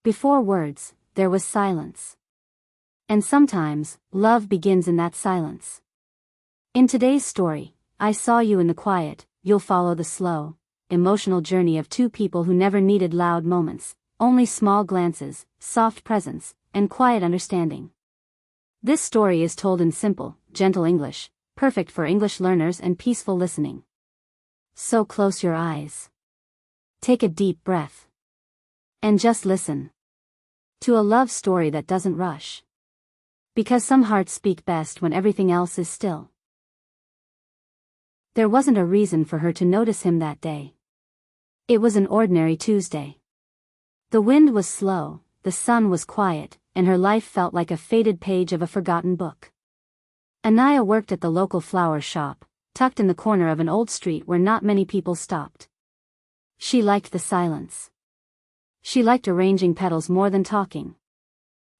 Before words, there was silence. And sometimes, love begins in that silence. In today's story, I Saw You in the Quiet, you'll follow the slow, emotional journey of two people who never needed loud moments, only small glances, soft presence, and quiet understanding. This story is told in simple, gentle English, perfect for English learners and peaceful listening. So close your eyes. Take a deep breath. And just listen. To a love story that doesn't rush. Because some hearts speak best when everything else is still. There wasn't a reason for her to notice him that day. It was an ordinary Tuesday. The wind was slow, the sun was quiet, and her life felt like a faded page of a forgotten book. Anaya worked at the local flower shop, tucked in the corner of an old street where not many people stopped. She liked the silence. She liked arranging petals more than talking.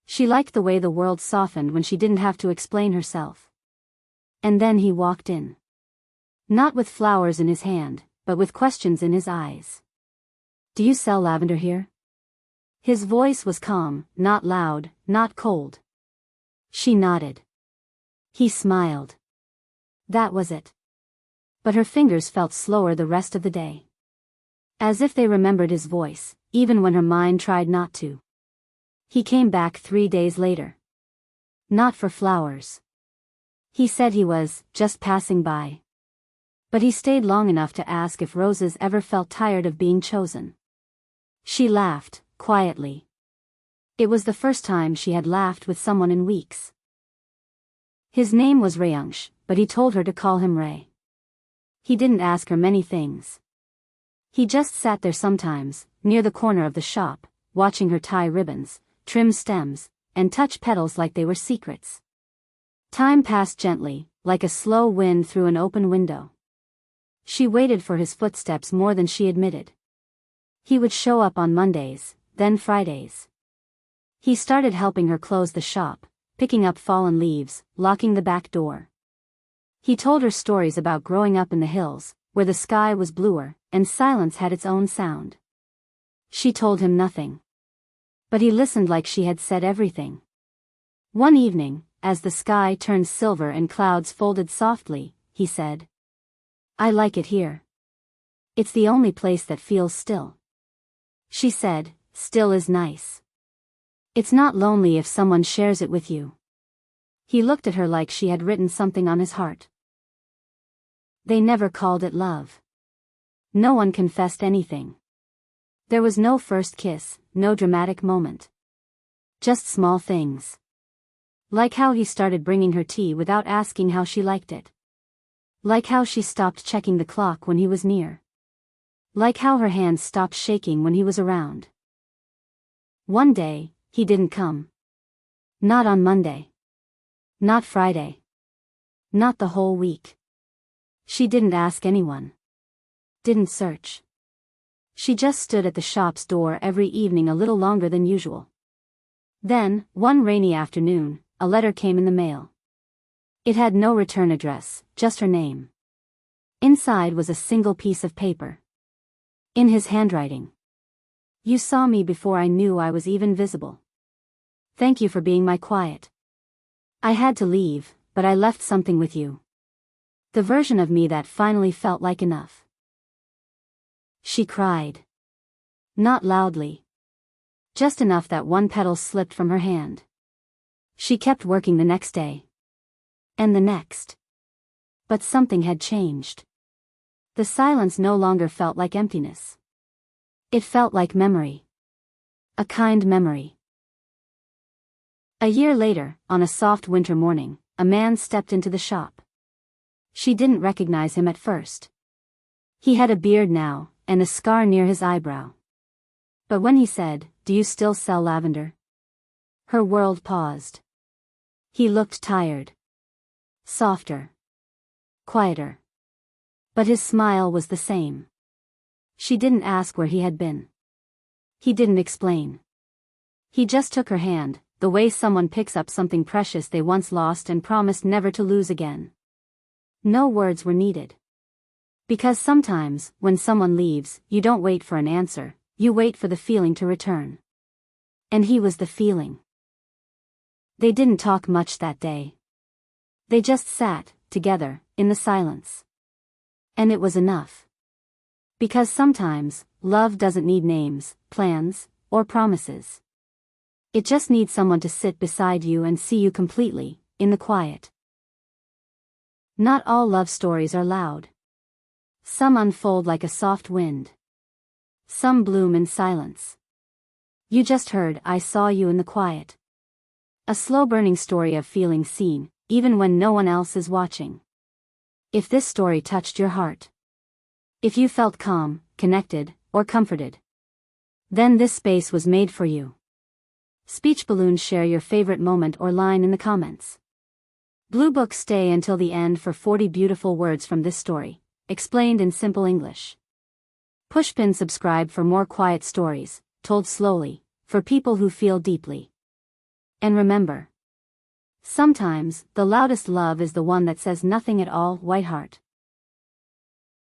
She liked the way the world softened when she didn't have to explain herself. And then he walked in. Not with flowers in his hand, but with questions in his eyes. "Do you sell lavender here?" His voice was calm, not loud, not cold. She nodded. He smiled. That was it. But her fingers felt slower the rest of the day. As if they remembered his voice, even when her mind tried not to. He came back 3 days later. Not for flowers. He said he was just passing by. But he stayed long enough to ask if roses ever felt tired of being chosen. She laughed, quietly. It was the first time she had laughed with someone in weeks. His name was Reyansh, but he told her to call him Ray. He didn't ask her many things. He just sat there sometimes, near the corner of the shop, watching her tie ribbons, trim stems, and touch petals like they were secrets. Time passed gently, like a slow wind through an open window. She waited for his footsteps more than she admitted. He would show up on Mondays, then Fridays. He started helping her close the shop, picking up fallen leaves, locking the back door. He told her stories about growing up in the hills, where the sky was bluer, and silence had its own sound. She told him nothing. But he listened like she had said everything. One evening, as the sky turned silver and clouds folded softly, he said, "I like it here. It's the only place that feels still." She said, "Still is nice. It's not lonely if someone shares it with you." He looked at her like she had written something on his heart. They never called it love. No one confessed anything. There was no first kiss, no dramatic moment. Just small things. Like how he started bringing her tea without asking how she liked it. Like how she stopped checking the clock when he was near. Like how her hands stopped shaking when he was around. One day, he didn't come. Not on Monday. Not Friday. Not the whole week. She didn't ask anyone. Didn't search. She just stood at the shop's door every evening a little longer than usual. Then, one rainy afternoon, a letter came in the mail. It had no return address, just her name. Inside was a single piece of paper. In his handwriting. "You saw me before I knew I was even visible. Thank you for being my quiet. I had to leave, but I left something with you. The version of me that finally felt like enough." She cried. Not loudly. Just enough that one petal slipped from her hand. She kept working the next day. And the next. But something had changed. The silence no longer felt like emptiness. It felt like memory. A kind memory. A year later, on a soft winter morning, a man stepped into the shop. She didn't recognize him at first. He had a beard now, and a scar near his eyebrow. But when he said, "Do you still sell lavender?" her world paused. He looked tired. Softer. Quieter. But his smile was the same. She didn't ask where he had been. He didn't explain. He just took her hand, the way someone picks up something precious they once lost and promised never to lose again. No words were needed. Because sometimes, when someone leaves, you don't wait for an answer, you wait for the feeling to return. And he was the feeling. They didn't talk much that day. They just sat, together, in the silence. And it was enough. Because sometimes, love doesn't need names, plans, or promises. It just needs someone to sit beside you and see you completely, in the quiet. Not all love stories are loud. Some unfold like a soft wind. Some bloom in silence. You just heard I Saw You in the Quiet. A slow-burning story of feeling seen, even when no one else is watching. If this story touched your heart, if you felt calm, connected, or comforted, then this space was made for you. Speech balloons, share your favorite moment or line in the comments. Blue Book, stay until the end for 40 beautiful words from this story, explained in simple English. Pushpin, subscribe for more quiet stories, told slowly, for people who feel deeply. And remember, sometimes, the loudest love is the one that says nothing at all. White Heart.